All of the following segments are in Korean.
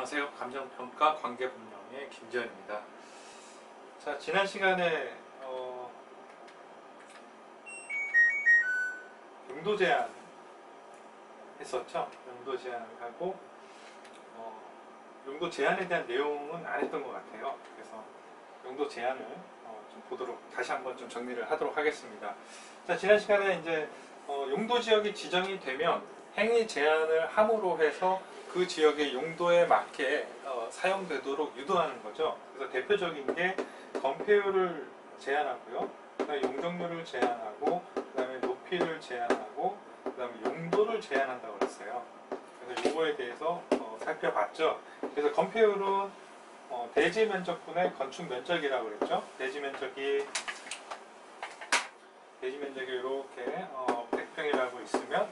안녕하세요. 감정평가 관계분명의 김지현입니다. 자, 지난 시간에 용도 제한 했었죠. 용도 제한을 하고 용도 제한에 대한 내용은 안 했던 것 같아요. 그래서 용도 제한을 좀 보도록 다시 한번 좀 정리를 하도록 하겠습니다. 자, 지난 시간에 이제 용도 지역이 지정이 되면 행위 제한을 함으로 해서 그 지역의 용도에 맞게 사용되도록 유도하는 거죠. 그래서 대표적인 게 건폐율을 제한하고요, 그다음에 용적률을 제한하고, 그다음에 높이를 제한하고, 그다음에 용도를 제한한다고 그랬어요. 그래서 이거에 대해서 살펴봤죠. 그래서 건폐율은 대지 면적분의 건축 면적이라고 그랬죠. 대지 면적이 이렇게 100평이라고 있으면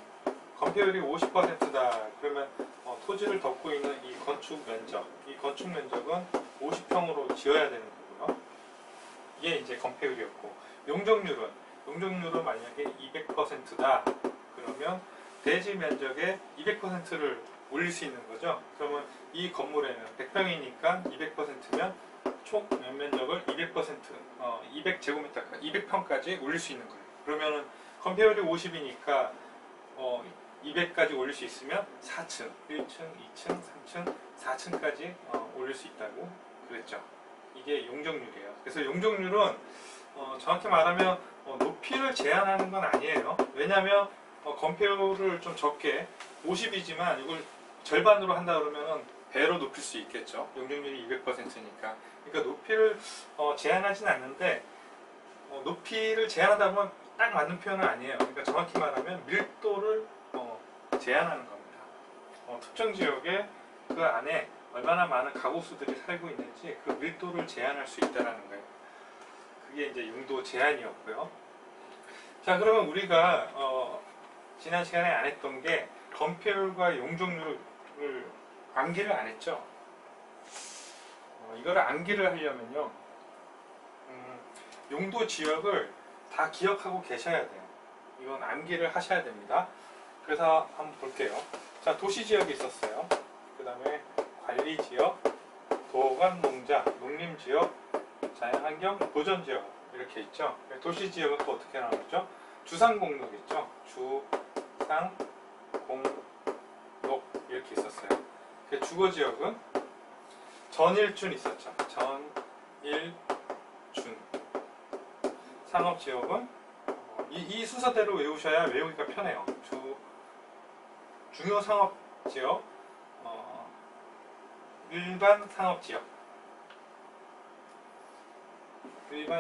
건폐율이 50%다. 그러면 토지를 덮고 있는 이 건축 면적은 50평으로 지어야 되는 거고요. 이게 이제 건폐율이었고, 용적률은 만약에 200%다. 그러면 대지 면적의 200%를 올릴 수 있는 거죠. 그러면 이 건물에는 100평이니까 200%면 총 면적을 200제곱미터, 200평까지 올릴 수 있는 거예요. 그러면은 건폐율이 50이니까 200까지 올릴 수 있으면 4층, 1층, 2층, 3층, 4층까지 올릴 수 있다고 그랬죠. 이게 용적률이에요. 그래서 용적률은 정확히 말하면 높이를 제한하는 건 아니에요. 왜냐하면 건폐율을 좀 적게 50이지만 이걸 절반으로 한다 그러면은 배로 높일 수 있겠죠. 용적률이 200%니까. 그러니까 높이를 제한하진 않는데, 높이를 제한하다 보면 딱 맞는 표현은 아니에요. 그러니까 정확히 말하면 밀도를 제한하는 겁니다. 특정 지역에 그 안에 얼마나 많은 가구수들이 살고 있는지 그 밀도를 제한할 수 있다는 거예요. 그게 이제 용도 제한이었고요. 자, 그러면 우리가 지난 시간에 안 했던 게 건폐율과 용적률을 암기를 안 했죠. 이거를 암기를 하려면요, 용도 지역을 다 기억하고 계셔야 돼요. 이건 암기를 하셔야 됩니다. 그래서 한번 볼게요. 자, 도시지역이 있었어요. 그 다음에 관리지역, 도관농장, 농림지역, 자연환경, 보전지역 이렇게 있죠. 도시지역은 또 어떻게 나오죠? 주상공록 있죠. 주상공록 이렇게 있었어요. 주거지역은 전일준 있었죠. 전일준. 상업지역은 이 순서대로 외우셔야 외우기가 편해요. 중요 상업지역, 일반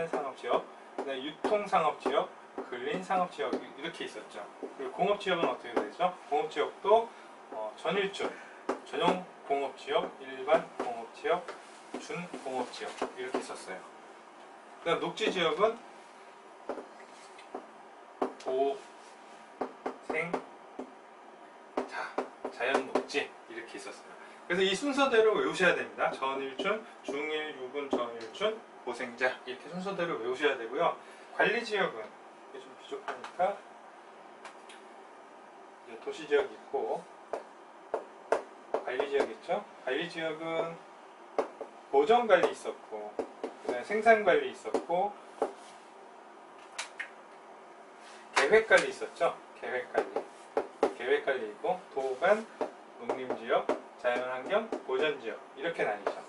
상업지역, 유통상업지역, 근린상업지역 이렇게 있었죠. 그리고 공업지역은 어떻게 되죠? 공업지역도 전일준, 전용공업지역, 일반 공업지역, 준공업지역 이렇게 있었어요. 그 다음 녹지지역은 자연녹지 이렇게 있었어요. 그래서 이 순서대로 외우셔야 됩니다. 전일준, 중일유분, 전일준, 고생자 이렇게 순서대로 외우셔야 되고요. 관리지역은 이게 좀 부족하니까 이제 도시지역 있고 관리지역 있죠. 관리지역은 보전관리 있었고, 그다음에 생산관리 있었고, 계획관리 있었죠. 계획관리 있고, 도관, 농림지역, 자연환경, 보전지역 이렇게 나뉘죠.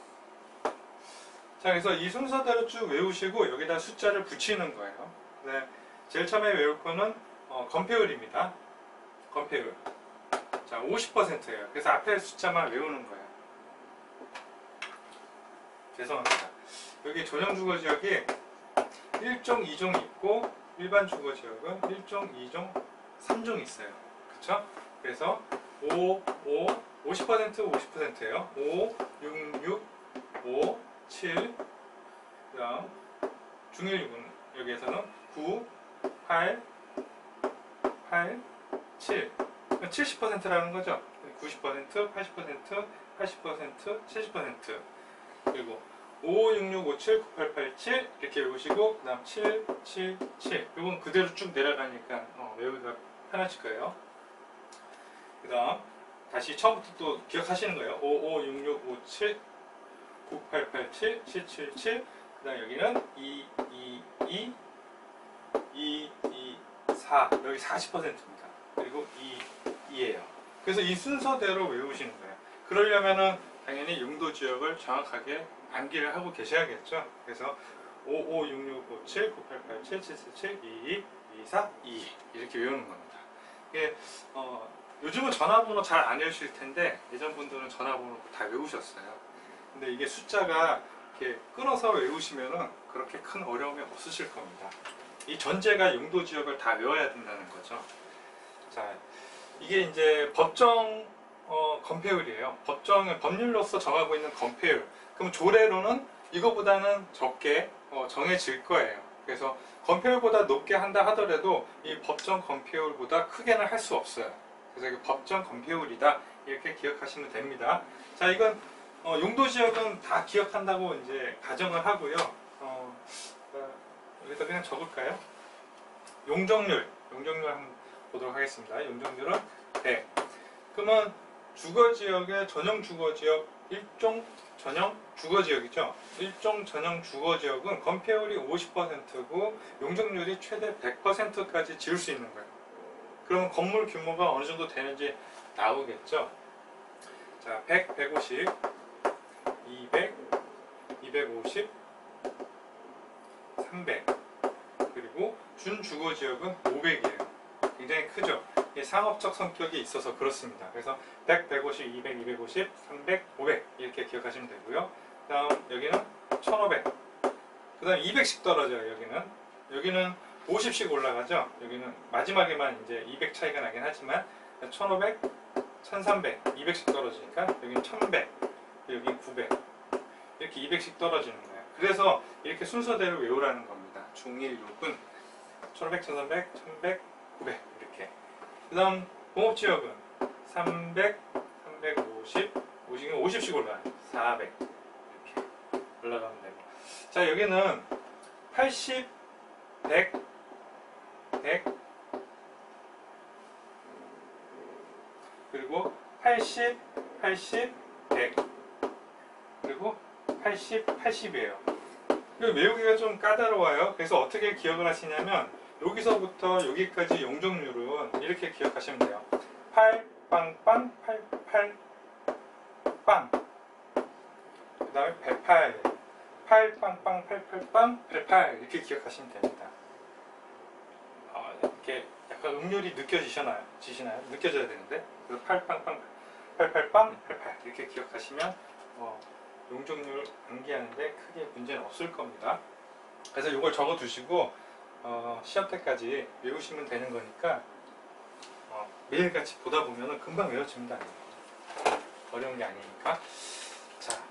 자, 그래서 이 순서대로 쭉 외우시고 여기다 숫자를 붙이는 거예요. 네, 제일 처음에 외울 거는 건폐율입니다. 건폐율. 자, 50%예요. 그래서 앞에 숫자만 외우는 거예요. 죄송합니다. 여기 전용주거지역이 1종, 2종 있고, 일반 주거지역은 1종, 2종, 3종 있어요. 그쵸? 그래서 50%예요. 5, 6, 6, 5, 7, 그 다음 중일유분 여기에서는 9, 8, 7. 70%라는 거죠. 90%, 80%, 80%, 70%. 그리고 5, 6, 6, 5, 7, 9, 8, 8, 7 이렇게 외우시고, 그 다음 7, 7, 7 이건 그대로 쭉 내려가니까 외우기가 편하실 거예요. 그 다음 다시 처음부터 또 기억하시는 거예요. 556657 9887 777 그다음 여기는 222 224 여기 40%입니다. 그리고 2예요. 그래서 이 순서대로 외우시는 거예요. 그러려면은 당연히 용도 지역을 정확하게 암기를 하고 계셔야겠죠. 그래서 556657 9887 777 22 24 22 이렇게 외우는 겁니다. 이게 요즘은 전화번호 잘 안 외우실 텐데 예전 분들은 전화번호 다 외우셨어요. 근데 이게 숫자가 이렇게 끊어서 외우시면은 그렇게 큰 어려움이 없으실 겁니다. 이 전제가 용도 지역을 다 외워야 된다는 거죠. 자, 이게 이제 법정 건폐율이에요. 법률로서 정하고 있는 건폐율. 그럼 조례로는 이거보다는 적게 정해질 거예요. 그래서 건폐율보다 높게 한다 하더라도 이 법정 건폐율보다 크게는 할 수 없어요. 그래서 이게 법정 건폐율이다 이렇게 기억하시면 됩니다. 자, 이건 용도 지역은 다 기억한다고 이제 가정을 하고요. 여기다 그냥 적을까요? 용적률 한번 보도록 하겠습니다. 용적률은 100. 그러면 주거지역의 전용 주거지역, 일종 전용 주거지역이죠. 일종 전용 주거지역은 건폐율이 50%고 용적률이 최대 100%까지 지을 수 있는 거예요. 그러면 건물 규모가 어느 정도 되는지 나오겠죠. 자, 100, 150, 200, 250, 300 그리고 준주거지역은 500이에요. 굉장히 크죠. 상업적 성격이 있어서 그렇습니다. 그래서 100, 150, 200, 250, 300, 500 이렇게 기억하시면 되고요. 그 다음 여기는 1500, 그 다음 200씩 떨어져요. 여기는 50씩 올라가죠. 여기는 마지막에만 이제 200 차이가 나긴 하지만 1500, 1300, 200씩 떨어지니까 여기는 1100, 여기는 900 이렇게 200씩 떨어지는 거예요. 그래서 이렇게 순서대로 외우라는 겁니다. 중1, 6은 1500, 1300, 1100, 900 이렇게. 그 다음 공업지역은 300, 350, 50씩 올라가요. 400 이렇게 올라가면 되고. 자, 여기는 80, 100, 100 그리고 80, 80, 100 그리고 80, 80이에요. 외우기가 좀 까다로워요. 그래서 어떻게 기억을 하시냐면 여기서부터 여기까지 용적률은 이렇게 기억하시면 돼요. 8, 빵빵, 8, 8, 빵. 그 다음에 108, 8, 빵빵, 8, 8, 빵, 108 이렇게 기억하시면 됩니다. 이렇게 약간 음률이 느껴지시나요? 느껴져야 되는데 8, 빵빵, 8, 8, 빵, 88 이렇게 기억하시면 용적률 암기하는데 크게 문제는 없을 겁니다. 그래서 이걸 적어 두시고 시험 때까지 외우시면 되는 거니까 매일같이 보다 보면 금방 외워집니다. 어려운 게 아니니까. 자,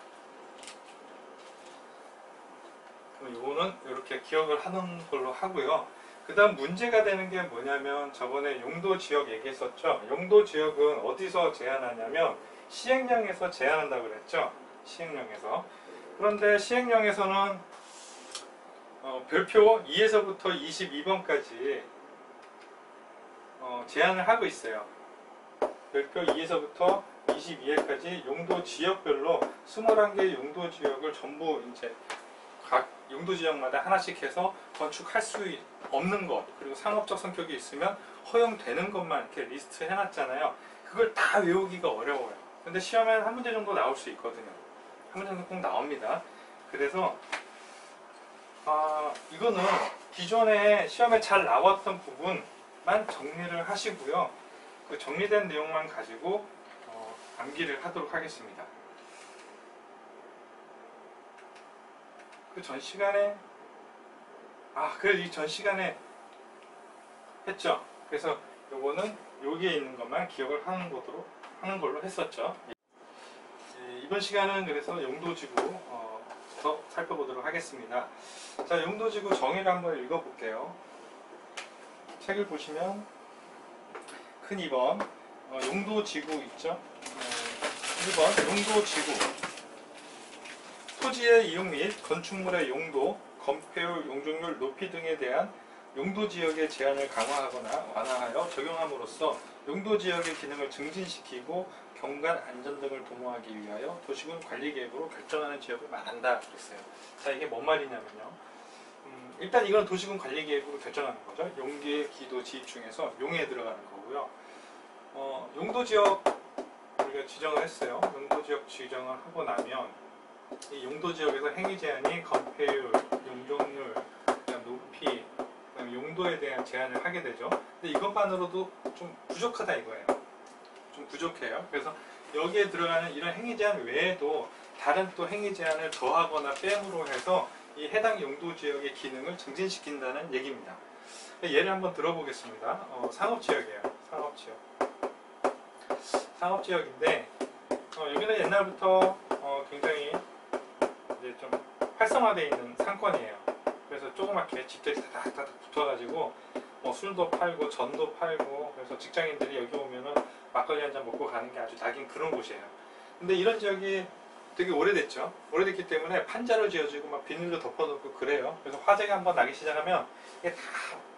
그럼 이거는 이렇게 기억을 하는 걸로 하고요. 그 다음 문제가 되는 게 뭐냐면 저번에 용도 지역 얘기했었죠. 용도 지역은 어디서 제한하냐면 시행령에서 제한한다고 그랬죠. 시행령에서. 그런데 시행령에서는 별표 2에서부터 22번까지 제한을 하고 있어요. 별표 2에서부터 22회까지 용도 지역별로 21개 용도 지역을 전부 이제 각 용도 지역마다 하나씩 해서 건축할 수 없는 것, 그리고 상업적 성격이 있으면 허용되는 것만 이렇게 리스트 해놨잖아요. 그걸 다 외우기가 어려워요. 근데 시험에 한 문제 정도 나올 수 있거든요. 한 문제 정도 꼭 나옵니다. 그래서 이거는 기존에 시험에 잘 나왔던 부분만 정리를 하시고요. 그 정리된 내용만 가지고 암기를 하도록 하겠습니다. 그 전 시간에 이 전 시간에 했죠. 그래서 요거는 여기에 있는 것만 기억을 하는 걸로 했었죠. 이번 시간은 그래서 용도지구 더 살펴보도록 하겠습니다. 자, 용도지구 정의를 한번 읽어볼게요. 책을 보시면 큰 2번 용도지구 있죠. 1번 용도지구 토지의 이용 및 건축물의 용도, 건폐율, 용적률 높이 등에 대한 용도지역의 제한을 강화하거나 완화하여 적용함으로써 용도지역의 기능을 증진시키고 경관 안전 등을 도모하기 위하여 도시군 관리계획으로 결정하는 지역을 말한다 그랬어요. 자, 이게 뭔 말이냐면요. 일단 이건 도시군 관리계획으로 결정하는 거죠. 용계 기도 지입 중에서 용에 들어가는 거고요. 용도지역 우리가 지정을 했어요. 용도지역 지정을 하고 나면 이 용도지역에서 행위 제한이 건폐율, 용적률, 그다음 높이, 그다음 용도에 대한 제한을 하게 되죠. 근데 이것만으로도 좀 부족하다 이거예요. 좀 부족해요. 그래서 여기에 들어가는 이런 행위 제한 외에도 다른 또 행위 제한을 더하거나 뺨으로 해서 이 해당 용도 지역의 기능을 증진시킨다는 얘기입니다. 예를 한번 들어보겠습니다. 상업지역이에요. 상업지역. 상업지역인데 여기는 옛날부터 굉장히 이제 좀 활성화되어 있는 상권이에요. 그래서 조그맣게 집들이 다닥다닥 붙어가지고 술도 팔고 전도 팔고, 그래서 직장인들이 여기 오면은 막걸리 한 잔 먹고 가는 게 아주 낙인 그런 곳이에요. 근데 이런 지역이 되게 오래됐죠. 오래됐기 때문에 판자로 지어지고 막 비닐로 덮어놓고 그래요. 그래서 화재가 한번 나기 시작하면 이게 다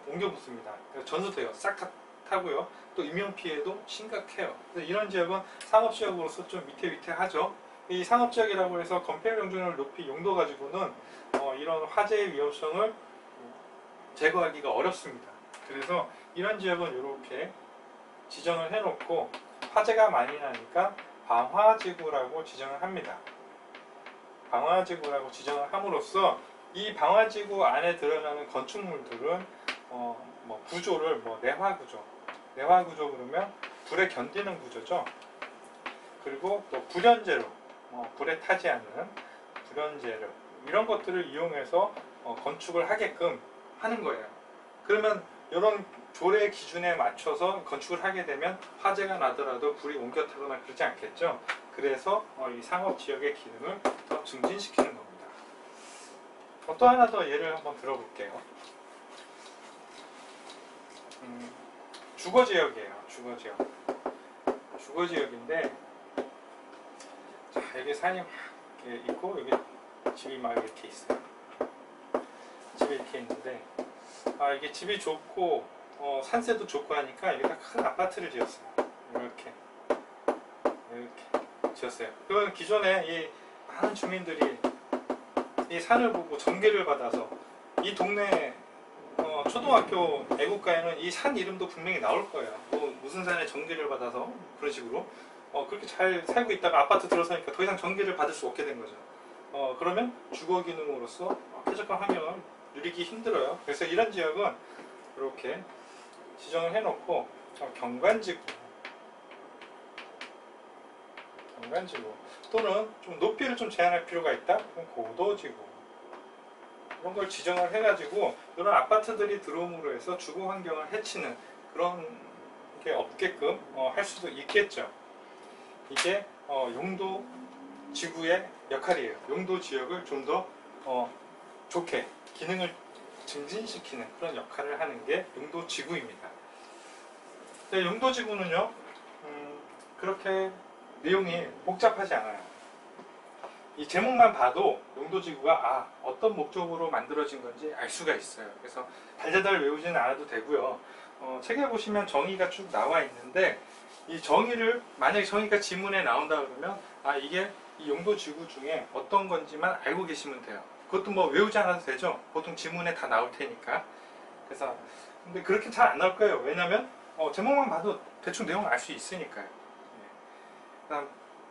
옮겨 붙습니다. 그래서 전수돼요. 싹 다 타고요. 또 인명피해도 심각해요. 그래서 이런 지역은 상업지역으로서 좀 위태위태하죠. 이 상업지역이라고 해서 건폐율 용적률을 높이 용도 가지고는 이런 화재의 위험성을 제거하기가 어렵습니다. 그래서 이런 지역은 이렇게 지정을 해놓고 화재가 많이 나니까 방화지구라고 지정을 합니다. 방화지구라고 지정을 함으로써 이 방화지구 안에 들어가는 건축물들은 구조를 내화구조, 내화구조 그러면 불에 견디는 구조죠. 그리고 또 불연재료, 불에 타지 않는 불연재료, 이런 것들을 이용해서 건축을 하게끔 하는 거예요. 그러면 이런 조례 기준에 맞춰서 건축을 하게 되면 화재가 나더라도 불이 옮겨 타거나 그러지 않겠죠. 그래서 이 상업지역의 기능을 더 증진시키는 겁니다. 또 하나 더 예를 한번 들어볼게요. 주거지역이에요. 주거지역. 주거지역인데, 자, 여기 산이 막 이렇게 있고 여기 집이 막 이렇게 있어요. 집이 이렇게 있는데, 이게 집이 좋고 산세도 좋고 하니까 여기다 큰 아파트를 지었어요. 이렇게 지었어요. 그러면 기존에 이 많은 주민들이 이 산을 보고 전개를 받아서 이 동네 초등학교 애국가에는 이 산 이름도 분명히 나올 거예요. 무슨 산에 전개를 받아서 그런 식으로 그렇게 잘 살고 있다가 아파트 들어서니까 더 이상 전개를 받을 수 없게 된 거죠. 그러면 주거 기능으로서 쾌적한 환경을 누리기 힘들어요. 그래서 이런 지역은 이렇게 지정을 해놓고 경관지구 또는 좀 높이를 좀 제한할 필요가 있다? 그럼 고도지구, 이런 걸 지정을 해가지고 이런 아파트들이 들어옴으로 해서 주거 환경을 해치는 그런 게 없게끔 할 수도 있겠죠. 이게 용도 지구의 역할이에요. 용도 지역을 좀 더 좋게 기능을 증진시키는 그런 역할을 하는 게 용도 지구입니다. 용도 지구는요, 그렇게 내용이 복잡하지 않아요. 이 제목만 봐도 용도지구가 어떤 목적으로 만들어진 건지 알 수가 있어요. 그래서 달달달 외우지는 않아도 되고요. 책에 보시면 정의가 쭉 나와 있는데, 이 정의를 만약에 정의가 지문에 나온다 그러면 이게 이 용도지구 중에 어떤 건지만 알고 계시면 돼요. 그것도 외우지 않아도 되죠. 보통 지문에 다 나올 테니까. 그래서 근데 그렇게 잘 안 나올 거예요. 왜냐면 제목만 봐도 대충 내용을 알 수 있으니까요. 그다음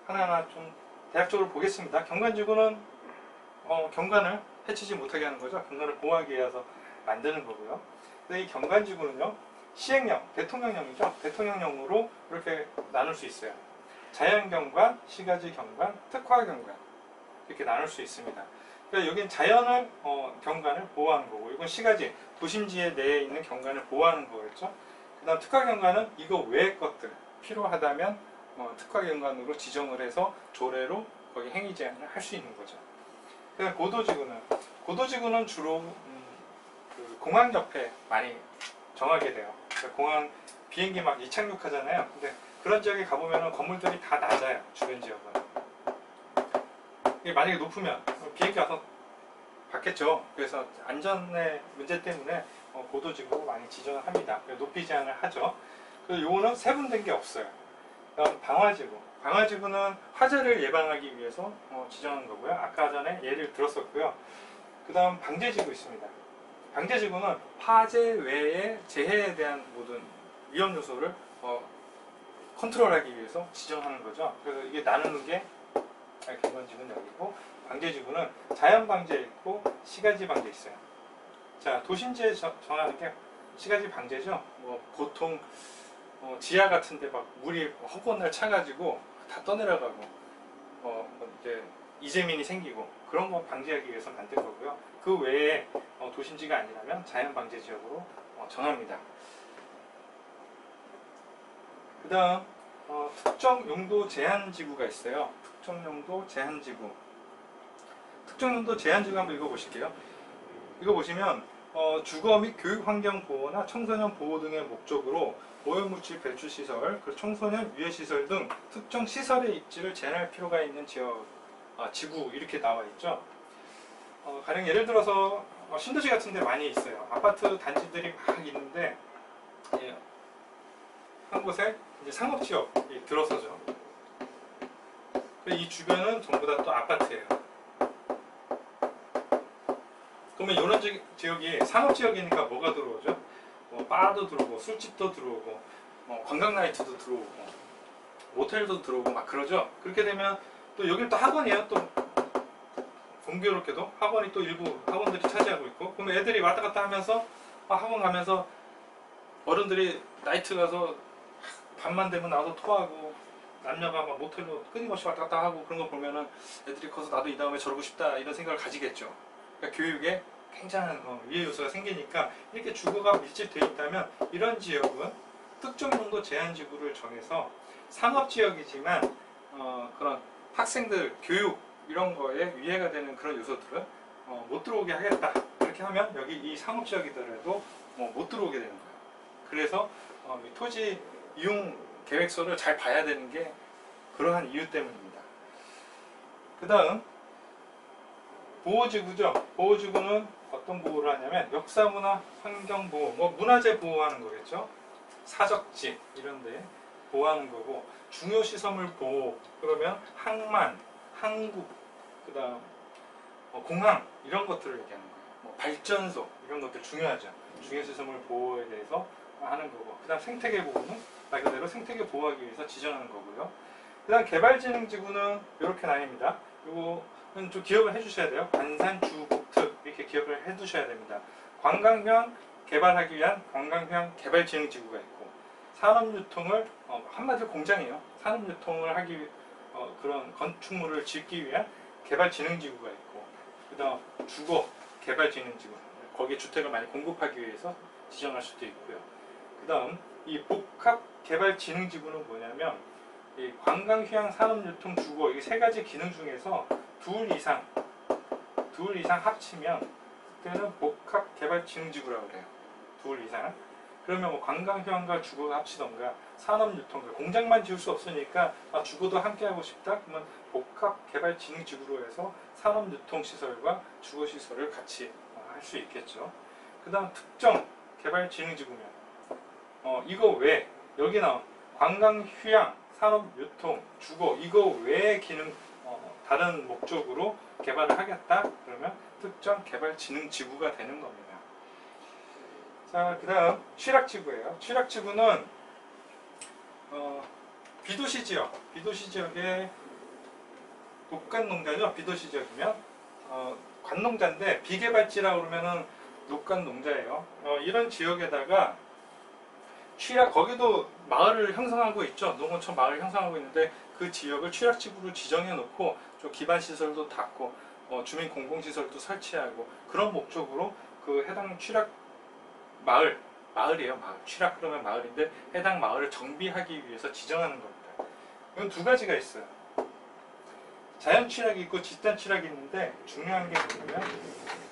하나하나 좀 대략적으로 보겠습니다. 경관지구는 경관을 해치지 못하게 하는 거죠. 경관을 보호하기 위해서 만드는 거고요. 근데 이 경관지구는요, 시행령, 대통령령이죠. 대통령령으로 이렇게 나눌 수 있어요. 자연경관, 시가지경관, 특화경관, 이렇게 나눌 수 있습니다. 그러니까 여긴 자연을 경관을 보호하는 거고, 이건 시가지, 도심지에 내에 있는 경관을 보호하는 거겠죠. 그 다음 특화경관은 이거 외의 것들 필요하다면 특화경관으로 지정을 해서 조례로 거기 행위 제한을 할 수 있는 거죠. 그다음 고도지구는 주로 그 공항 옆에 많이 정하게 돼요. 그러니까 공항 비행기 막 이착륙하잖아요. 근데 그런 지역에 가보면 건물들이 다 낮아요. 주변 지역은. 이게 만약에 높으면 비행기 와서 받겠죠. 그래서 안전의 문제 때문에 고도지구로 많이 지정을 합니다. 높이 제한을 하죠. 그래서 요거는 세분된 게 없어요. 그다음 방화지구. 방화지구는 화재를 예방하기 위해서 지정한 거고요. 아까 전에 예를 들었었고요. 그 다음 방제지구 있습니다. 방제지구는 화재 외에 재해에 대한 모든 위험 요소를 컨트롤하기 위해서 지정하는 거죠. 그래서 이게 나누는 게 객관지구는 여기고, 방제지구는 자연방제 있고 시가지 방제 있어요. 자, 도심지에 정하는 게 시가지 방제죠. 보통 지하 같은데 막 물이 헛것날 차가지고 다 떠내려가고 이제 이재민이 생기고 그런 거 방지하기 위해서 만든 거고요. 그 외에 도심지가 아니라면 자연방제 지역으로 정합니다. 그 다음 특정 용도 제한 지구가 있어요. 특정 용도 제한 지구. 특정 용도 제한 지구 한번 읽어보실게요. 이거 보시면 주거 및 교육 환경 보호나 청소년 보호 등의 목적으로 오염물질 배출 시설, 그리고 청소년 유해 시설 등 특정 시설의 입지를 제한할 필요가 있는 지역, 지구 이렇게 나와 있죠. 가령 예를 들어서 신도시 같은 데 많이 있어요. 아파트 단지들이 막 있는데 한 곳에 이제 상업지역이 들어서죠. 이 주변은 전부 다 또 아파트예요. 그러면 이런 지역이 상업지역이니까 뭐가 들어오죠? 바도 들어오고 술집도 들어오고 관광라이트도 들어오고 모텔도 들어오고 막 그러죠. 그렇게 되면 또 여기는 또 학원이에요. 또 공교롭게도 학원이 또 일부 학원들이 차지하고 있고, 그러면 애들이 왔다 갔다 하면서 학원 가면서 어른들이 나이트 가서 밤만 되면 나와서 토하고 남녀가 막 모텔로 끊임없이 왔다 갔다 하고 그런 거 보면은 애들이 커서 나도 이 다음에 저러고 싶다 이런 생각을 가지겠죠. 그러니까 교육에 굉장한 위해 요소가 생기니까 이렇게 주거가 밀집되어 있다면 이런 지역은 특정 용도 제한 지구를 정해서 상업지역이지만 그런 학생들 교육 이런 거에 위해가 되는 그런 요소들은 못 들어오게 하겠다. 그렇게 하면 여기 이 상업지역이더라도 못 들어오게 되는 거예요. 그래서 토지 이용 계획서를 잘 봐야 되는 게 그러한 이유 때문입니다. 그 다음 보호지구죠. 보호지구는 어떤 보호를 하냐면 역사문화 환경보호, 문화재 보호하는 거겠죠. 사적지 이런데 보호하는 거고, 중요시설물 보호 그러면 항만, 항국, 그 다음 공항 이런 것들을 얘기하는 거예요. 발전소 이런 것들 중요하죠. 중요시설물 보호에 대해서 하는 거고, 그 다음 생태계 보호는 말 그대로 생태계 보호하기 위해서 지정하는 거고요. 그 다음 개발진흥지구는 이렇게 나뉩니다. 이거는 좀 기억을 해주셔야 돼요. 관산, 주, 국특 이렇게 기억을 해두셔야 됩니다. 관광형 개발하기 위한 관광형 개발진흥지구가 있고, 산업유통을 한마디로 공장이에요. 산업유통을 하기 위해 그런 건축물을 짓기 위한 개발진흥지구가 있고, 그 다음 주거 개발진흥지구, 거기에 주택을 많이 공급하기 위해서 지정할 수도 있고요. 그 다음 이 복합개발진흥지구는 뭐냐면 이 관광, 휴양, 산업유통, 주거 이 세 가지 기능 중에서 둘 이상 합치면 그때는 복합개발진흥지구라고 그래요. 둘 이상. 그러면 관광, 휴양과 주거가 합치던가 산업유통과 공장만 지을 수 없으니까 주거도 함께 하고 싶다. 그러면 복합개발진흥지구로 해서 산업유통시설과 주거시설을 같이 할 수 있겠죠. 그 다음 특정 개발진흥지구면 이거 외에 여기 나온 관광, 휴양, 산업, 유통, 주거 이거 외의 기능 다른 목적으로 개발을 하겠다. 그러면 특정 개발진흥지구가 되는 겁니다. 자, 그 다음 취락지구예요. 취락지구는 비도시 지역에 녹간농자죠. 비도시 지역이면 관농자인데 비개발지라고 그러면은 녹간농자예요. 이런 지역에다가 거기도 마을을 형성하고 있죠. 농어촌 마을을 형성하고 있는데 그 지역을 취락지구로 지정해 놓고 좀 기반시설도 닫고 주민 공공시설도 설치하고 그런 목적으로 그 해당 취락 마을이에요. 마을. 취락 그러면 마을인데 해당 마을을 정비하기 위해서 지정하는 겁니다. 이건 두 가지가 있어요. 자연 취락이 있고 집단 취락이 있는데 중요한 게 뭐냐면,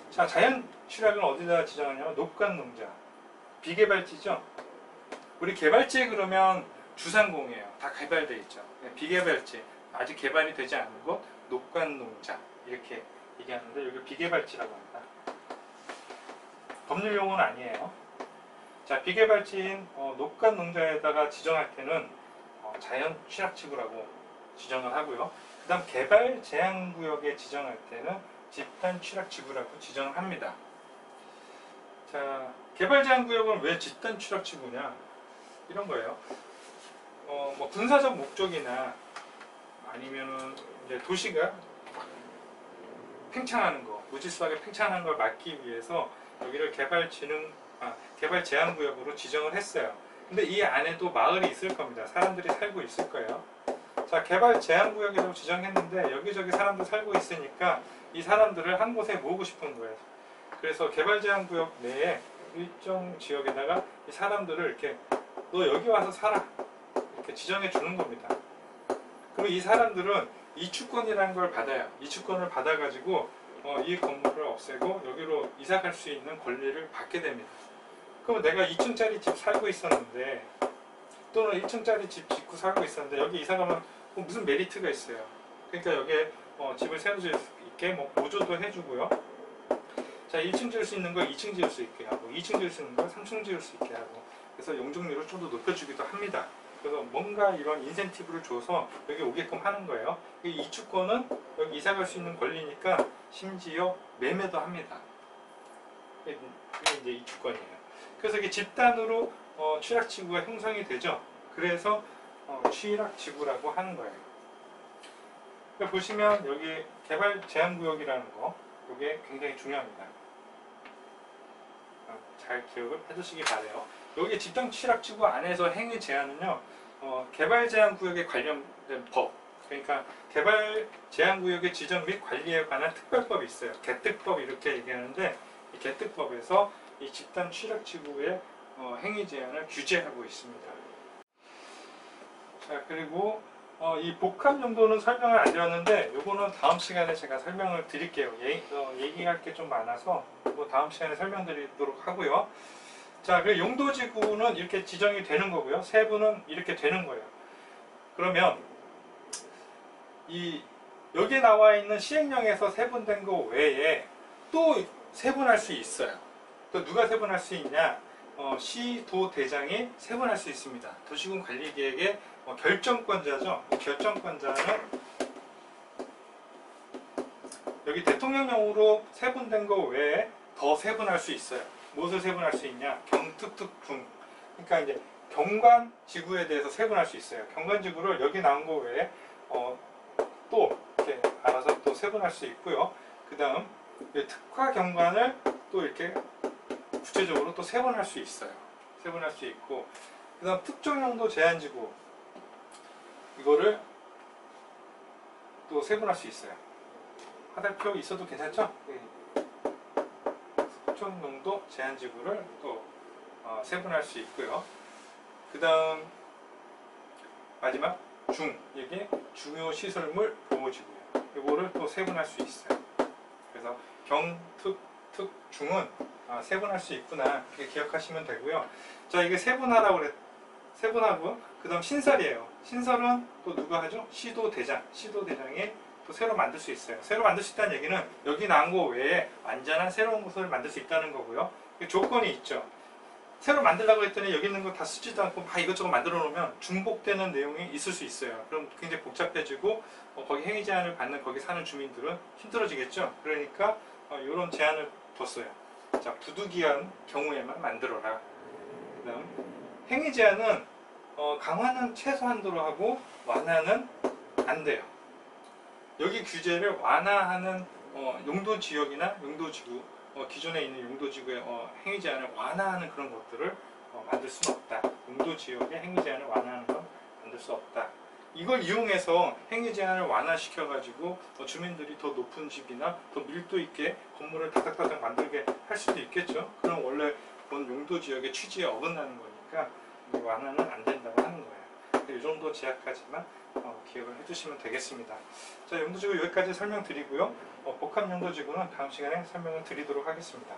자, 자연 취락은 어디다 지정하냐면 녹간농자, 비개발지죠. 우리 개발지 그러면 주상공이에요. 다 개발되어 있죠. 비개발지, 아직 개발이 되지 않은 곳, 녹간농자 이렇게 얘기하는데 여기 비개발지라고 합니다. 법률 용어는 아니에요. 자, 비개발지인 녹간농자에다가 지정할 때는 자연 취락지구라고 지정을 하고요. 그 다음 개발 제한 구역에 지정할 때는 집단 취락 지구라고 지정을 합니다. 자, 개발 제한 구역은 왜 집단 취락 지구냐? 이런 거예요. 뭐 군사적 목적이나 아니면은 이제 도시가 팽창하는 거, 무질서하게 팽창하는 걸 막기 위해서 여기를 개발 제한 구역으로 지정을 했어요. 근데 이 안에도 마을이 있을 겁니다. 사람들이 살고 있을 거예요. 자, 개발 제한 구역이라고 지정했는데 여기저기 사람들 살고 있으니까 이 사람들을 한 곳에 모으고 싶은 거예요. 그래서 개발 제한 구역 내에 일정 지역에다가 이 사람들을 이렇게 너 여기 와서 살아 이렇게 지정해 주는 겁니다. 그럼 이 사람들은 이주권이라는 걸 받아요. 이주권을 받아가지고 이 건물을 없애고 여기로 이사 갈 수 있는 권리를 받게 됩니다. 그럼 내가 2층짜리 집 살고 있었는데 또는 1층짜리 집 짓고 살고 있었는데 여기 이사 가면 무슨 메리트가 있어요. 그러니까 여기에 집을 새로 지을 수 있게 뭐 보조도 해주고요. 자, 1층 지을 수 있는 걸 2층 지을 수 있게 하고 2층 지을 수 있는 걸 3층 지을 수 있게 하고 그래서 용적률을 좀 더 높여주기도 합니다. 그래서 뭔가 이런 인센티브를 줘서 여기 오게끔 하는 거예요. 이 이주권은 여기 이사 갈 수 있는 권리니까 심지어 매매도 합니다. 이게 이제 이주권이에요. 그래서 이게 집단으로 취락지구가 형성이 되죠. 그래서 취락지구라고 하는 거예요. 보시면 여기 개발 제한구역이라는 거 이게 굉장히 중요합니다. 잘 기억을 해두시기 바래요. 여기 집단 취락지구 안에서 행위 제한은요, 개발 제한 구역에 관련된 법, 그러니까 개발 제한 구역의 지정 및 관리에 관한 특별법이 있어요. 개특법 이렇게 얘기하는데 이 개특법에서 이 집단 취락지구의 행위 제한을 규제하고 있습니다. 자, 그리고 이 복합 용도는 설명을 안 드렸는데 요거는 다음 시간에 제가 설명을 드릴게요. 얘기할 게 좀 많아서 이거 다음 시간에 설명드리도록 하고요. 자, 그 용도지구는 이렇게 지정이 되는 거고요. 세부는 이렇게 되는 거예요. 그러면 여기에 나와 있는 시행령에서 세분된 거 외에 또 세분할 수 있어요. 또 누가 세분할 수 있냐? 시도대장이 세분할 수 있습니다. 도시군 관리계획의 결정권자죠. 이 결정권자는 여기 대통령령으로 세분된 거 외에 더 세분할 수 있어요. 무엇을 세분할 수 있냐? 경특특중. 그러니까 이제 경관지구에 대해서 세분할 수 있어요. 경관지구를 여기 나온 거 외에 또 이렇게 알아서 또 세분할 수 있고요. 그 다음 특화경관을 또 이렇게 구체적으로 또 세분할 수 있어요. 세분할 수 있고, 그 다음 특정용도 제한지구 이거를 또 세분할 수 있어요. 화살표 있어도 괜찮죠? 특정용도 제한지구를 또 세분할 수 있고요. 그 다음 마지막 이게 중요시설물 보호지구예요. 이거를 또 세분할 수 있어요. 그래서 경특, 특중은 세분할 수 있구나 이렇게 기억하시면 되고요. 자, 이게 세분하라고 세분하고 그 다음 신설이에요. 신설은 또 누가 하죠? 시도대장이 또 새로 만들 수 있어요. 새로 만들 수 있다는 얘기는 여기 나온 거 외에 완전한 새로운 것을 만들 수 있다는 거고요. 조건이 있죠. 새로 만들려고 했더니 여기 있는 거 다 쓰지도 않고 막 이것저것 만들어 놓으면 중복되는 내용이 있을 수 있어요. 그럼 굉장히 복잡해지고 거기 행위 제한을 받는 거기 사는 주민들은 힘들어지겠죠. 그러니까 이런 제한을 뒀어요. 자, 부득이한 경우에만 만들어라. 그 다음 행위 제한은 강화는 최소한도로 하고 완화는 안 돼요. 여기 규제를 완화하는 용도지역이나 용도지구 기존에 있는 용도지구의 행위 제한을 완화하는 그런 것들을 만들 수는 없다. 용도지역의 행위 제한을 완화하는 건 만들 수 없다. 이걸 이용해서 행위 제한을 완화시켜가지고 주민들이 더 높은 집이나 더 밀도 있게 건물을 다닥다닥 만들게 할 수도 있겠죠. 그럼 원래 본 용도지역의 취지에 어긋나는 거니까 완화는 안 된다고 하는 거예요. 이 정도 제약까지만 기억을 해주시면 되겠습니다. 자, 용도지구 여기까지 설명드리고요. 복합 용도지구는 다음 시간에 설명을 드리도록 하겠습니다.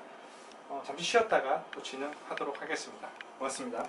잠시 쉬었다가 또 진행하도록 하겠습니다. 고맙습니다.